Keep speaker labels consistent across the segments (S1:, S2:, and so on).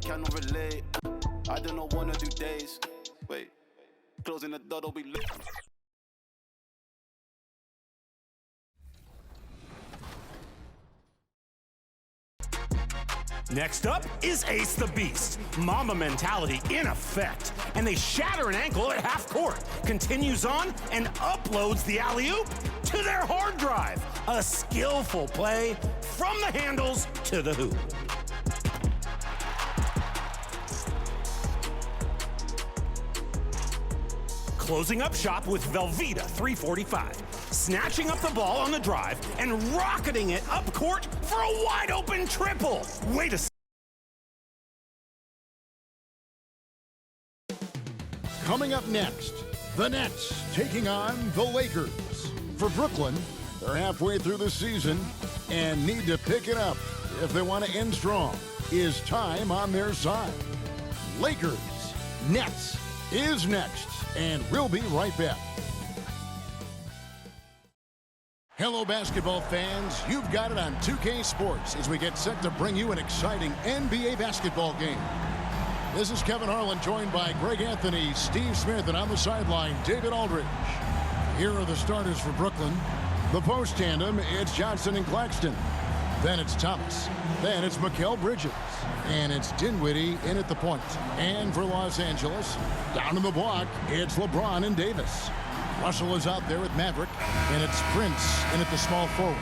S1: cannot relate. I do not wanna do days. Wait, closing the door, don't be late.
S2: Next up is Ace the Beast. Mamba mentality in effect. And they shatter an ankle at half court. Continues on and uploads the alley-oop to their hard drive. A skillful play from the handles to the hoop. Closing up shop with Velveeta 345. Snatching up the ball on the drive and rocketing it up court for a wide open triple. Wait a second.
S3: Coming up next, the Nets taking on the Lakers. For Brooklyn, they're halfway through the season and need to pick it up if they want to end strong. Is time on their side? Lakers, Nets is next, and we'll be right back. Hello, basketball fans. You've got it on 2K Sports as we get set to bring you an exciting NBA basketball game. This is Kevin Harlan, joined by Greg Anthony, Steve Smith, and on the sideline, David Aldridge. Here are the starters for Brooklyn. The post tandem, it's Johnson and Claxton. Then it's Thomas. Then it's Mikal Bridges. And it's Dinwiddie in at the point. And for Los Angeles, down in the block, it's LeBron and Davis. Russell is out there with Maverick, and it's Prince in at the small forward.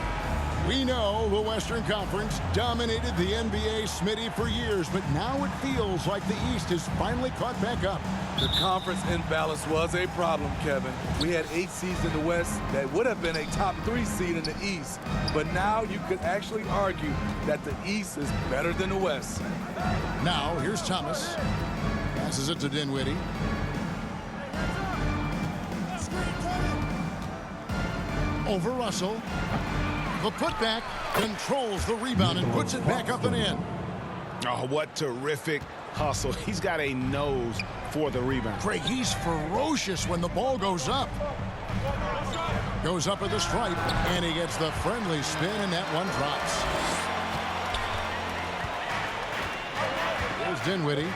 S3: We know the Western Conference dominated the NBA, Smitty, for years, but now it feels like the East has finally caught back up.
S4: The conference imbalance was a problem, Kevin. We had 8 seeds in the West that would have been a top 3 seed in the East, but now you could actually argue that the East is better than the West.
S3: Now, here's Thomas. Passes it to Dinwiddie. Over Russell. The putback controls the rebound and puts it back up and in.
S5: Oh, what terrific hustle. He's got a nose for the rebound.
S3: Craig, he's ferocious when the ball goes up. Goes up at the stripe, and he gets the friendly spin, and that one drops. There's Dinwiddie.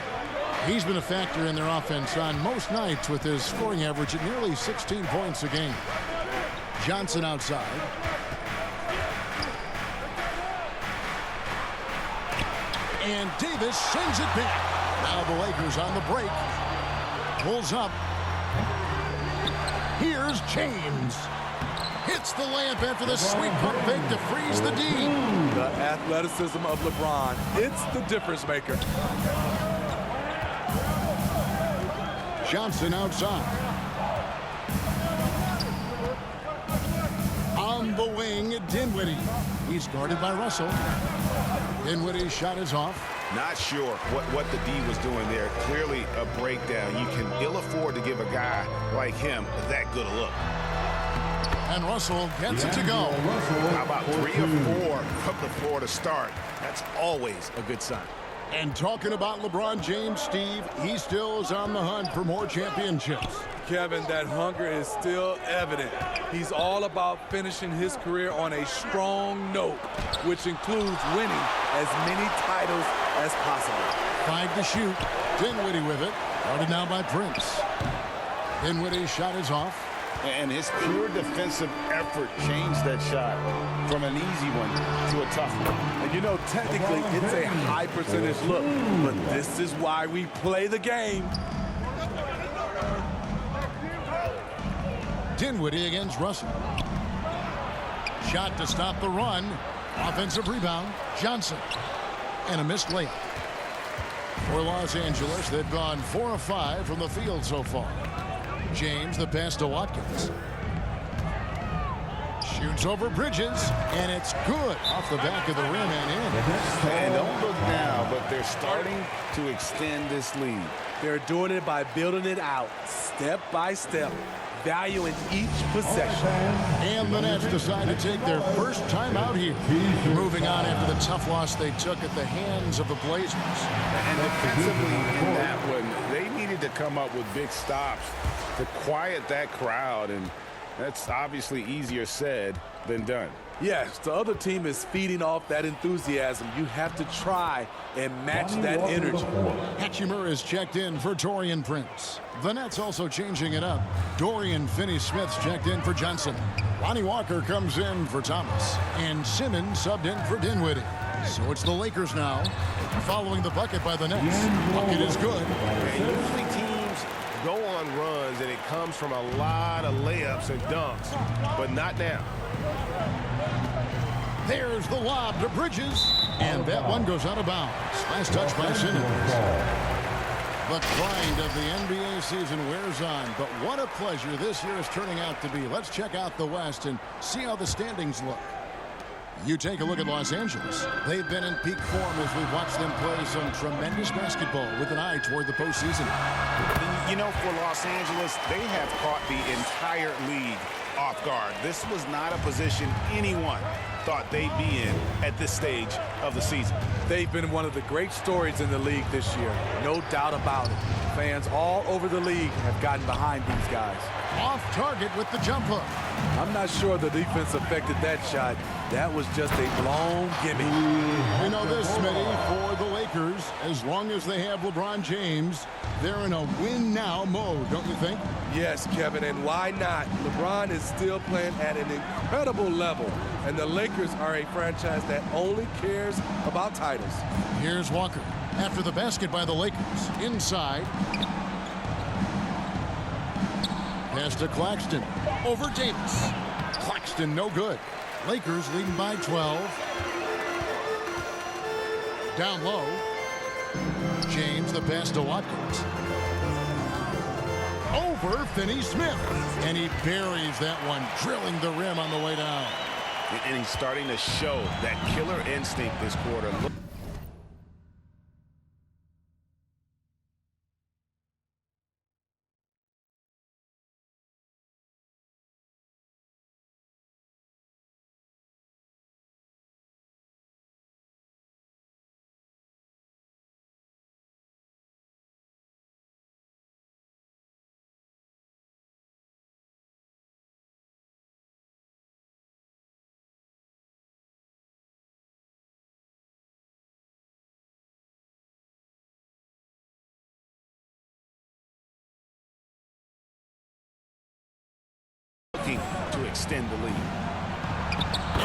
S3: He's been a factor in their offense on most nights with his scoring average at nearly 16 points a game. Johnson outside. And Davis sends it back. Now the Lakers on the break. Pulls up. Here's James. Hits the layup after the sweep pump fake to freeze the D.
S4: The athleticism of LeBron. It's the difference maker.
S3: Johnson outside. On the wing, Dinwiddie. He's guarded by Russell. Dinwiddie's shot is off.
S5: Not sure what the D was doing there. Clearly a breakdown. You can ill afford to give a guy like him that good a look.
S3: And Russell gets it to go.
S5: How about 3 or 4 from the floor to start? That's always a good sign.
S3: And talking about LeBron James, Steve, he still is on the hunt for more championships.
S4: Kevin, that hunger is still evident. He's all about finishing his career on a strong note, which includes winning as many titles as possible.
S3: 5 to shoot. Dinwiddie with it. Guarded now by Prince. Dinwiddie's shot is off.
S5: And his pure defensive effort changed that shot from an easy one to a tough one.
S4: And you know, technically, it's a high percentage look, but this is why we play the game.
S3: Dinwiddie against Russell. Shot to stop the run. Offensive rebound. Johnson. And a missed layup. For Los Angeles, they've gone 4 of 5 from the field so far. James, the pass to Watkins. Shoots over Bridges, and it's good off the back of the rim and in.
S5: And don't look now, but they're starting to extend this lead.
S4: They're doing it by building it out, step by step, valuing each possession.
S3: And the Nets decide to take their first time out here. Moving on after the tough loss they took at the hands of the Blazers.
S5: And defensively in that one, they needed to come up with big stops to quiet that crowd, and that's obviously easier said than done.
S4: Yes, the other team is feeding off that enthusiasm. You have to try and match that energy.
S3: Hachimura is checked in for Taurean Prince. The Nets also changing it up. Dorian Finney-Smith's checked in for Johnson. Lonnie Walker comes in for Thomas. And Simmons subbed in for Dinwiddie. So it's the Lakers now, following the bucket by the Nets. Bucket is good.
S5: And usually teams go on runs and it comes from a lot of layups and dunks, but not now.
S3: There's the lob to Bridges, and that one goes out of bounds. Last touch by Simmons. The grind of the NBA season wears on, but what a pleasure this year is turning out to be. Let's check out the West and see how the standings look. You take a look at Los Angeles. They've been in peak form as we've watched them play some tremendous basketball with an eye toward the postseason.
S5: You know, for Los Angeles, they have caught the entire league off guard. This was not a position anyone thought they'd be in at this stage of the season.
S4: They've been one of the great stories in the league this year. No doubt about it. Fans all over the league have gotten behind these guys.
S3: Off target with the jump hook.
S4: I'm not sure the defense affected that shot. That was just a blown gimme.
S3: We know this, Smitty, for the Lakers, as long as they have LeBron James, they're in a win-now mode, don't you think?
S4: Yes, Kevin, and why not? LeBron is still playing at an incredible level, and the Lakers are a franchise that only cares about titles.
S3: Here's Walker after the basket by the Lakers. Inside. Pass to Claxton. Over Davis. Claxton no good. Lakers leading by 12. Down low. James the pass to Watkins. Over Finney-Smith. And he buries that one, drilling the rim on the way down.
S5: And he's starting to show that killer instinct this quarter. To extend the lead.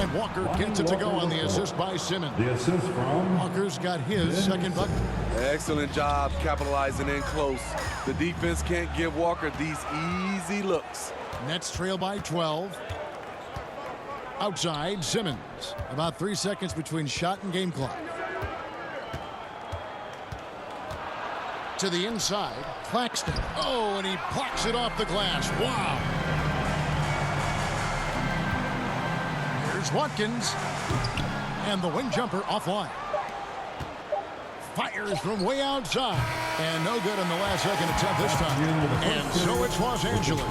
S3: And Walker gets it to go on the assist by Simmons.
S6: The assist from
S3: Walker's got his second bucket.
S4: Excellent job capitalizing in close. The defense can't give Walker these easy looks.
S3: Nets trail by 12. Outside, Simmons. About 3 seconds between shot and game clock. To the inside, Claxton. Oh, and he plucks it off the glass. Wow. Here's Watkins. And the wing jumper offline. Fires from way outside. And no good on the last second attempt this time. And so it's Los Angeles.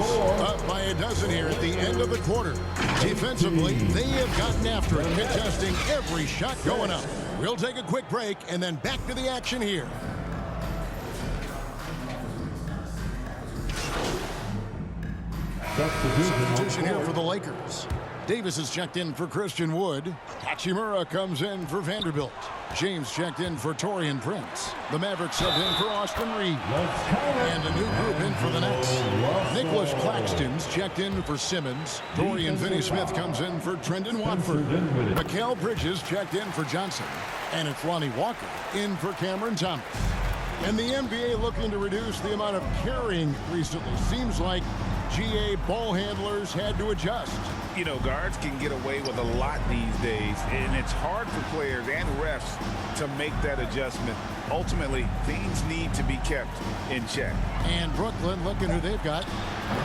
S3: Up by a dozen here at the end of the quarter. Defensively, they have gotten after it, contesting every shot going up. We'll take a quick break and then back to the action here. Substitution here for the Lakers. Davis is checked in for Christian Wood. Hachimura comes in for Vanderbilt. James checked in for Taurean Prince. The Mavericks subbed in for Austin Reed. And a new group in for the Nets. Nicholas Claxton's checked in for Simmons. Dorian Finney-Smith comes in for Trendon Watford. Mikal Bridges checked in for Johnson. And it's Lonnie Walker in for Cameron Thomas. And the NBA looking to reduce the amount of carrying recently. Seems like GA ball handlers had to adjust.
S5: You know, guards can get away with a lot these days, and it's hard for players and refs to make that adjustment. Ultimately, things need to be kept in check.
S3: And Brooklyn, looking who they've got.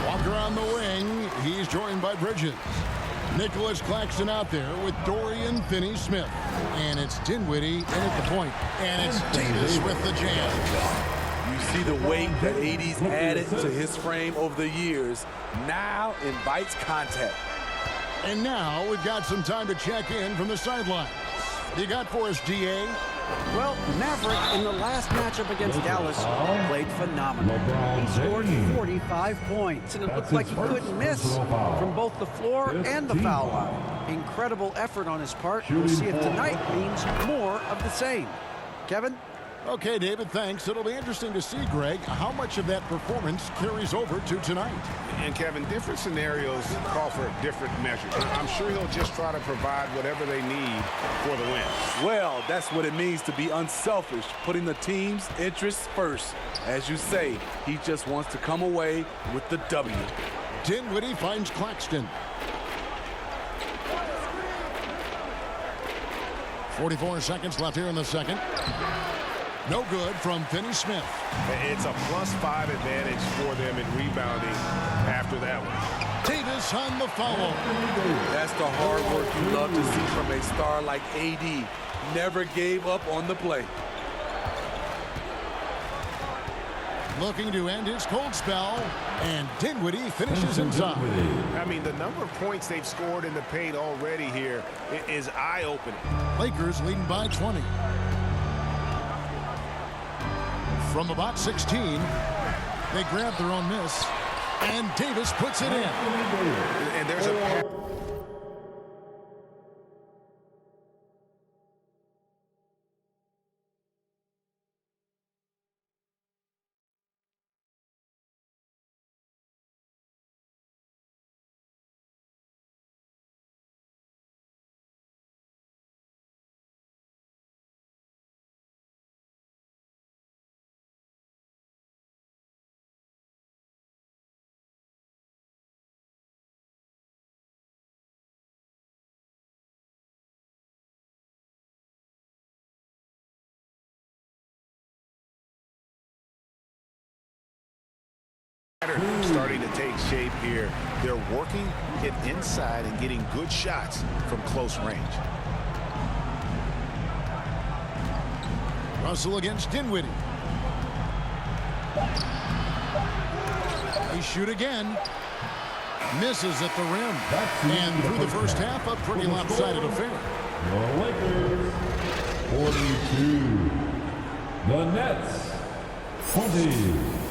S3: Walker on the wing. He's joined by Bridges. Nicholas Claxton out there with Dorian Finney-Smith. And it's Dinwiddie in at the point. And it's Davis with the jam.
S4: You see the weight that AD's added to his frame over the years. Now invites contact.
S3: And now we've got some time to check in from the sidelines. You got for us, DA?
S6: Well, Maverick in the last matchup against Dallas played phenomenal. He scored 45 points, and it looked like he couldn't miss from both the floor and the foul line. Incredible effort on his part. We'll see if tonight means more of the same. Kevin?
S3: Okay, David, thanks. It'll be interesting to see, Greg, how much of that performance carries over to tonight.
S5: And, Kevin, different scenarios call for different measures. I'm sure he'll just try to provide whatever they need for the win.
S4: Well, that's what it means to be unselfish, putting the team's interests first. As you say, he just wants to come away with the W.
S3: Dinwiddie finds Claxton. 44 seconds left here in the second. No good from Finney-Smith.
S5: It's a +5 advantage for them in rebounding after that one.
S3: Davis on the follow.
S4: That's the hard work you love to see from a star like AD. Never gave up on the play.
S3: Looking to end his cold spell, and Dinwiddie finishes inside.
S5: I mean, the number of points they've scored in the paint already here is eye-opening.
S3: Lakers leading by 20. From about 16, they grab their own miss, and Davis puts it in.
S5: And there's a... starting to take shape here. They're working it inside and getting good shots from close range.
S3: Russell against Dinwiddie. They shoot again. Misses at the rim. And through the first half, a pretty lopsided affair.
S7: The Lakers, 42. The Nets, 20.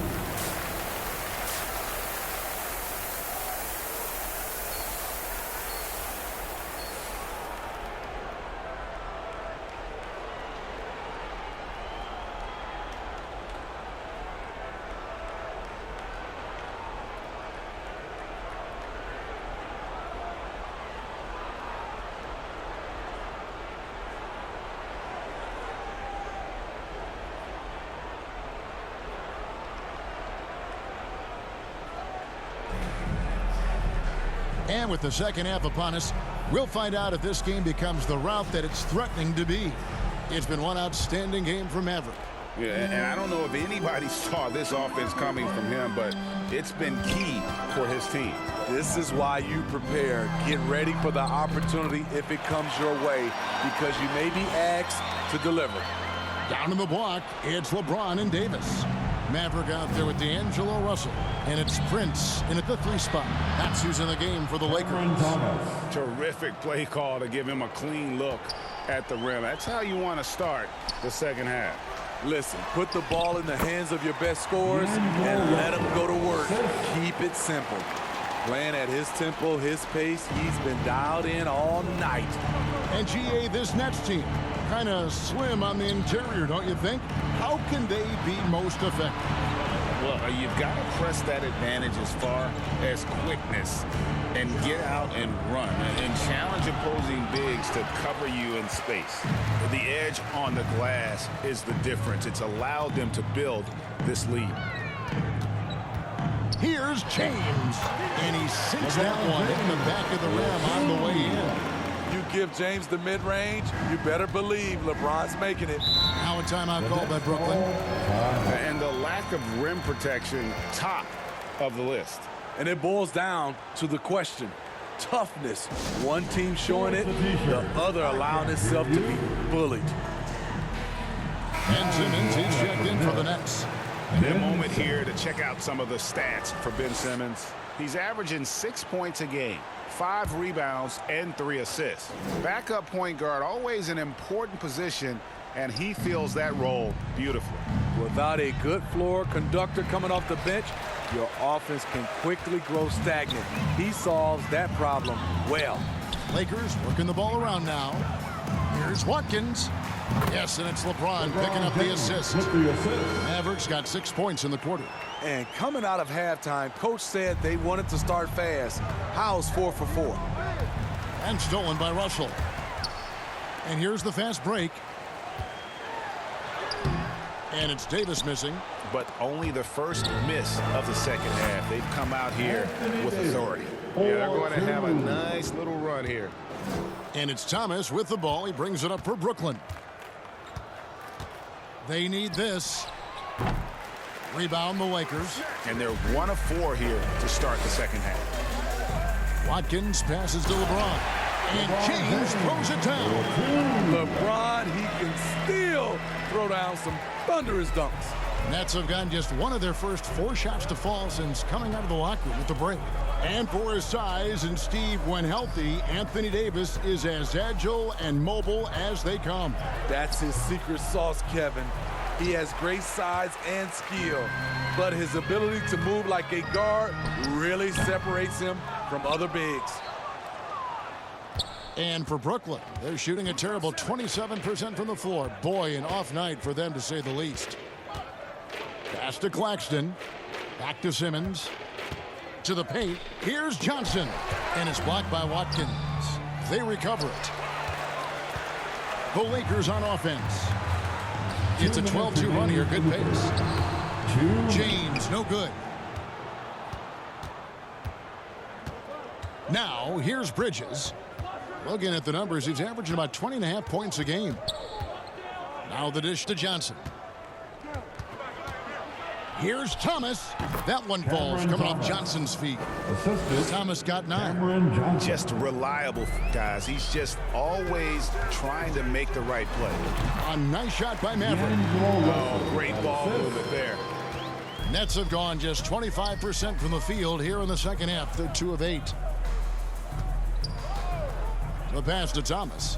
S3: And with the second half upon us, we'll find out if this game becomes the rout that it's threatening to be. It's been one outstanding game for Maverick.
S5: Yeah, and I don't know if anybody saw this offense coming from him, but it's been key for his team.
S4: This is why you prepare. Get ready for the opportunity if it comes your way, because you may be asked to deliver.
S3: Down in the block, it's LeBron and Davis. Maverick out there with D'Angelo Russell. And it's Prince in at the 3 spot. That's who's in the game for the Lakers.
S5: Terrific play call to give him a clean look at the rim. That's how you want to start the second half.
S4: Listen, put the ball in the hands of your best scorers and let them go to work. Keep it simple. Playing at his tempo, his pace, he's been dialed in all night.
S3: And GA, this Nets team, kind of slim on the interior, don't you think? How can they be most effective?
S5: Well, you've got to press that advantage as far as quickness and get out and run and challenge opposing bigs to cover you in space. The edge on the glass is the difference. It's allowed them to build this lead.
S3: Here's James, and he sinks that one in the back of the rim on the way in.
S4: You give James the mid-range, you better believe LeBron's making it.
S3: Now a timeout called by Brooklyn.
S5: And the lack of rim protection, top of the list.
S4: And it boils down to the question. Toughness. One team showing it, the other allowing itself to be bullied.
S3: And Simmons is checked in for the Nets.
S5: A moment here to check out some of the stats for Ben Simmons. He's averaging 6 points a game, 5 rebounds, and 3 assists. Backup point guard, always an important position and he fills that role beautifully.
S4: Without a good floor conductor coming off the bench, your offense can quickly grow stagnant. He solves that problem well.
S3: Lakers working the ball around now. Here's Watkins. Yes, and it's LeBron picking up the assist. Mavericks got 6 points in the quarter.
S4: And coming out of halftime, coach said they wanted to start fast. How's 4 for 4?
S3: And stolen by Russell. And here's the fast break. And it's Davis missing.
S5: But only the first miss of the second half. They've come out here with authority. Yeah, they're going to have a nice little run here.
S3: And it's Thomas with the ball. He brings it up for Brooklyn. They need this. Rebound the Lakers.
S5: And they're 1 of 4 here to start the second half.
S3: Watkins passes to LeBron. And James throws it down.
S4: LeBron, he can still throw down some thunderous dunks.
S3: Nets have gotten just 1 of their first 4 shots to fall since coming out of the locker room with the break. And for his size and Steve, when healthy, Anthony Davis is as agile and mobile as they come.
S4: That's his secret sauce, Kevin. He has great size and skill, but his ability to move like a guard really separates him from other bigs.
S3: And for Brooklyn, they're shooting a terrible 27% from the floor. Boy, an off night for them to say the least. Pass to Claxton. Back to Simmons. To the paint. Here's Johnson. And it's blocked by Watkins. They recover it. The Lakers on offense. It's a 12-2 run here. Good pace. James, no good. Now, here's Bridges. Looking at the numbers, he's averaging about 20.5 points a game. Now the dish to Johnson. Here's Thomas. That one falls coming off Johnson's feet. Thomas got 9.
S5: Just reliable, guys. He's just always trying to make the right play.
S3: A nice shot by Maverick.
S5: Oh, great ball movement there.
S3: Nets have gone just 25% from the field here in the second half. They're 2 of 8. The pass to Thomas.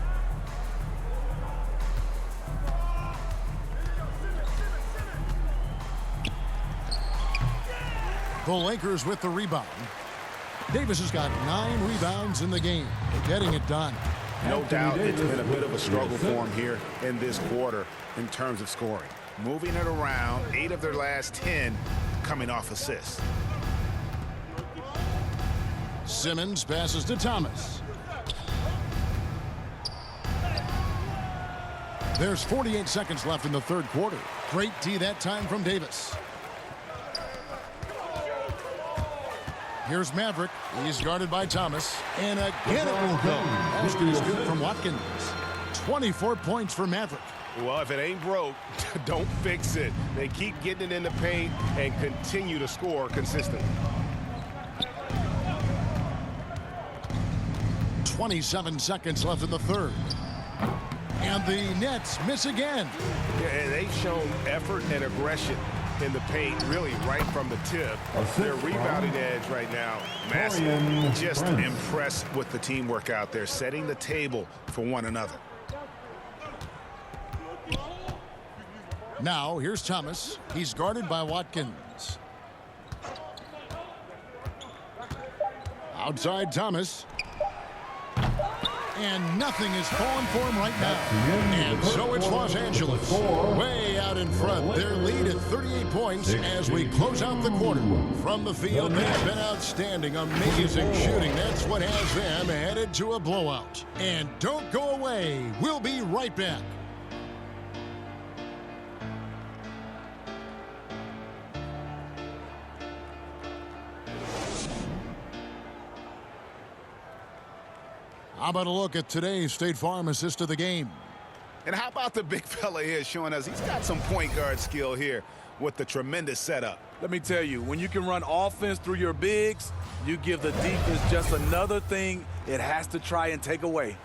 S3: The Lakers with the rebound. Davis has got 9 rebounds in the game. Getting it done.
S5: No doubt it's been a bit of a struggle for him here in this quarter in terms of scoring. Moving it around, 8 of their last 10 coming off assists.
S3: Simmons passes to Thomas. There's 48 seconds left in the third quarter. Great D that time from Davis. Here's Maverick. He's guarded by Thomas. And again it will go. Basket is good from Watkins. 24 points for Maverick.
S5: Well, if it ain't broke, don't fix it. They keep getting it in the paint and continue to score consistently.
S3: 27 seconds left in the third. And the Nets miss again.
S5: Yeah, and they've shown effort and aggression in the paint, really right from the tip. Their rebounding edge right now, massive. Just impressed with the teamwork out there, setting the table for one another.
S3: Now, here's Thomas. He's guarded by Watkins. Outside Thomas. And nothing is falling for him right now. And so it's Los Angeles way out in front. Their lead at 38 points as we close out the quarter. From the field, they've been outstanding, amazing shooting. That's what has them headed to a blowout. And don't go away. We'll be right back. How about a look at today's State Farm assist of the game?
S5: And how about the big fella here showing us he's got some point guard skill here with the tremendous setup.
S4: Let me tell you, when you can run offense through your bigs, you give the defense just another thing it has to try and take away.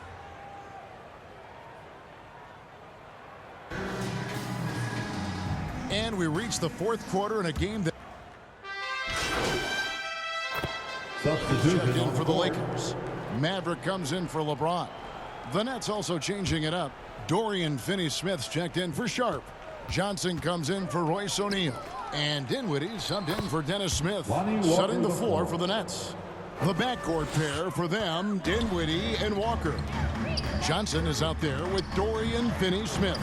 S3: And we reach the fourth quarter in a game that check in for the Lakers. Maverick comes in for LeBron. The Nets also changing it up. Dorian Finney-Smith's checked in for Sharp. Johnson comes in for Royce O'Neal. And Dinwiddie subbed in for Dennis Smith, setting the floor for the Nets. The backcourt pair for them, Dinwiddie and Walker. Johnson is out there with Dorian Finney-Smith.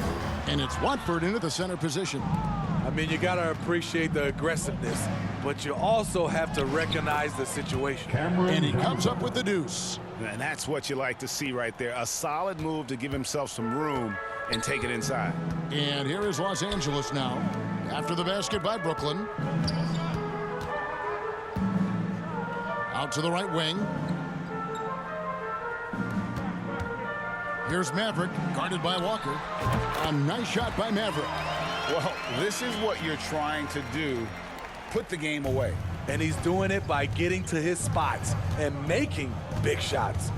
S3: And it's Watford into the center position.
S4: I mean, you got to appreciate the aggressiveness, but you also have to recognize the situation.
S3: And he comes up with the deuce.
S5: And that's what you like to see right there. A solid move to give himself some room and take it inside.
S3: And here is Los Angeles now, after the basket by Brooklyn. Out to the right wing. Here's Maverick, guarded by Walker. A nice shot by Maverick.
S5: Well, this is what you're trying to do. Put the game away.
S4: And he's doing it by getting to his spots and making big shots.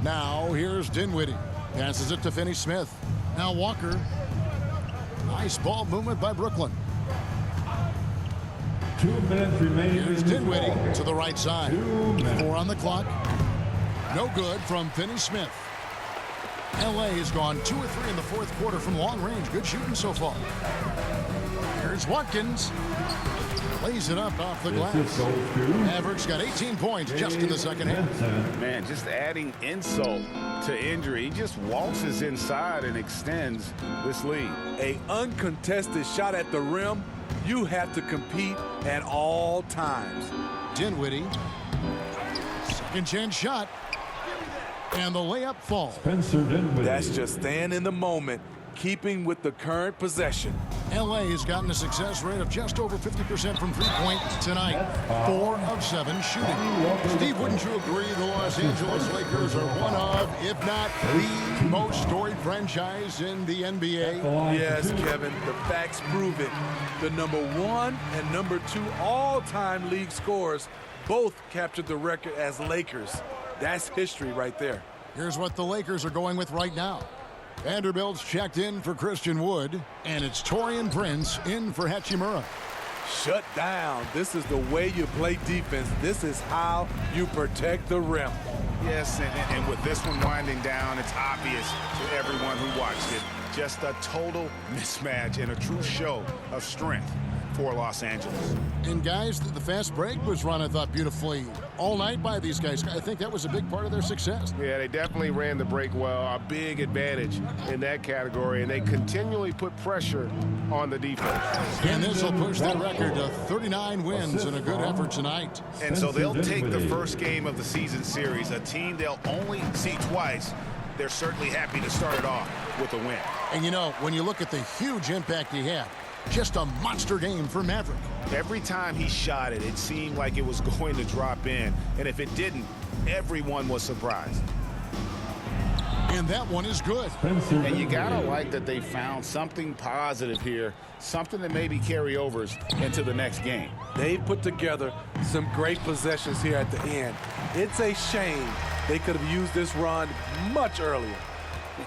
S3: Now here's Dinwiddie. Passes it to Finney-Smith. Now Walker. Nice ball movement by Brooklyn.
S7: 2 minutes remaining.
S3: Here's Dinwiddie to the right side. 4 on the clock. No good from Finney-Smith. LA has gone 2 or 3 in the fourth quarter from long range. Good shooting so far. Here's Watkins. Lays it up off the glass. Mavericks got 18 points just in the second half.
S5: Man, just adding insult to injury. He just waltzes inside and extends this lead.
S4: A uncontested shot at the rim, you have to compete at all times.
S3: Dinwiddie. Second chance shot. And the layup falls.
S7: Spencer Dinwiddie.
S4: That's just staying in the moment, keeping with the current possession.
S3: LA has gotten a success rate of just over 50% from three-point tonight. 4 of 7 shooting. Steve, wouldn't you agree the Los Angeles Lakers are one of, if not the most storied franchise in the NBA?
S4: Yes, Kevin, the facts prove it. The #1 and #2 all-time league scorers both captured the record as Lakers. That's history right there.
S3: Here's what the Lakers are going with right now. Vanderbilt's checked in for Christian Wood, and it's Taurean Prince in for Hachimura.
S4: Shut down. This is the way you play defense. This is how you protect the rim.
S5: Yes, and with this one winding down, it's obvious to everyone who watched it. Just a total mismatch and a true show of strength for Los Angeles.
S3: And guys, the fast break was run, I thought, beautifully all night by these guys. I think that was a big part of their success.
S8: Yeah, they definitely ran the break well. A big advantage in that category, and they continually put pressure on the defense.
S3: And this will push their record to 39 wins and a good effort tonight.
S5: And so they'll take the first game of the season series, a team they'll only see twice. They're certainly happy to start it off with a win.
S3: And you know, when you look at the huge impact he had, just a monster game for Maverick.
S5: Every time he shot it, it seemed like it was going to drop in. And if it didn't, everyone was surprised.
S3: And that one is good.
S5: And you gotta like that they found something positive here, something that maybe carryovers into the next game.
S4: They put together some great possessions here at the end. It's a shame they could have used this run much earlier.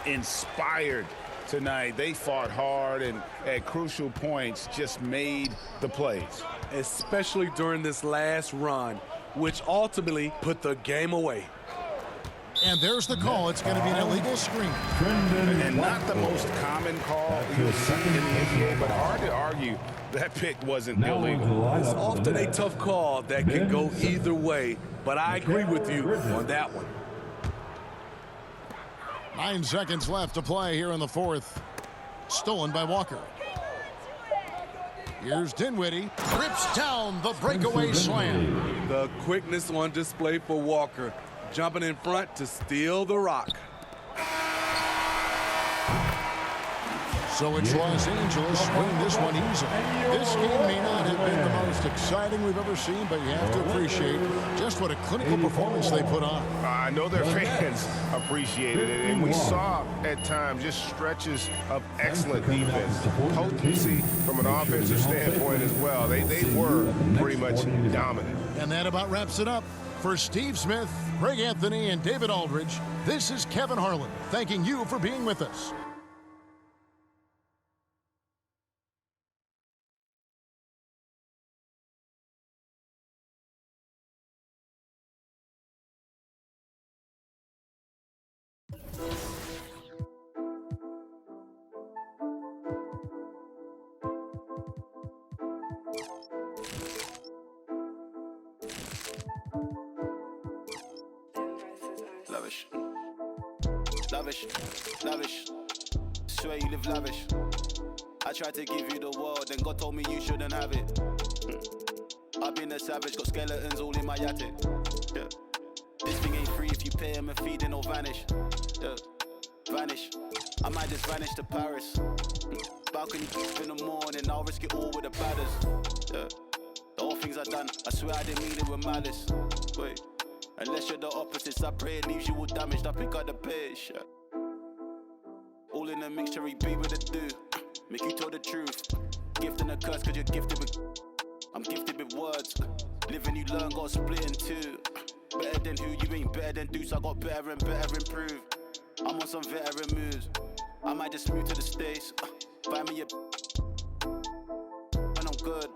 S5: Inspired tonight. They fought hard and at crucial points just made the plays.
S4: Especially during this last run, which ultimately put the game away.
S3: And there's the call. It's going to be an illegal screen.
S5: And not the most common call you'll see in the NBA, but hard to argue that pick wasn't illegal.
S4: It's often a tough call that can go either way, but I agree with you on that one.
S3: 9 seconds left to play here in the fourth. Stolen by Walker. Here's Dinwiddie. Rips down the breakaway slam.
S4: The quickness on display for Walker, jumping in front to steal the rock.
S3: So it's Los Angeles win this one easily. This game may not have been the most exciting we've ever seen, but you have to appreciate just what a clinical performance they put on.
S8: I know their fans appreciated it, and we saw at times just stretches of excellent defense, potency from an offensive standpoint as well. They were pretty much dominant.
S3: And that about wraps it up. For Steve Smith, Greg Anthony, and David Aldridge, this is Kevin Harlan thanking you for being with us.
S1: Lavish, lavish. Swear you live lavish. I tried to give you the world, then God told me you shouldn't have it. I've been a savage, got skeletons all in my attic. Yeah. This thing ain't free if you pay him a fee, then it'll vanish. Yeah. Vanish. I might just vanish to Paris. Balcony in the morning, I'll risk it all with the badders. Yeah. The whole things I done, I swear I didn't mean it with malice. Wait, unless you're the opposites, I pray it leaves you all damaged. I pick up the pace. Yeah. All in a mixture, he be with a do. Make you tell the truth. Gift and a curse, cause you're gifted with. I'm gifted with words. Live and you learn, got split in two. Better than who, you ain't better than Deuce. I got better and better improve. I'm on some veteran moves. I might just move to the States. Buy me a and I'm good.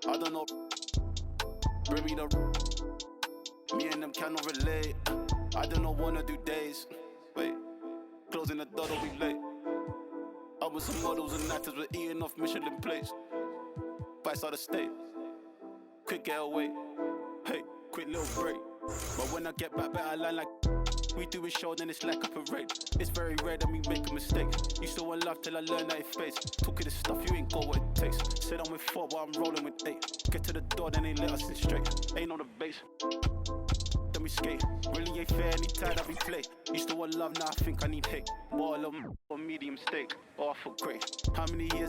S1: I don't know. Bring me the. Me and them cannot relate. I don't wanna do days. Wait, closing the door, don't be late. I was some models and actors, we're eating off Michelin plates. Vice out of state. Quick getaway. Hey, quick little break. But when I get back, better line like. We do a show, then it's like a parade. It's very rare that we make a mistake. Used to want love till I learned that it fades. Talking this stuff, you ain't got what it takes. Said I'm with 4, but I'm rolling with 8. Get to the door, then they let us in straight. Ain't on the base. Then we skate. Really ain't fair anytime that we play. Used to want love, now I think I need hate. More love or medium steak. Oh, I feel great. How many years?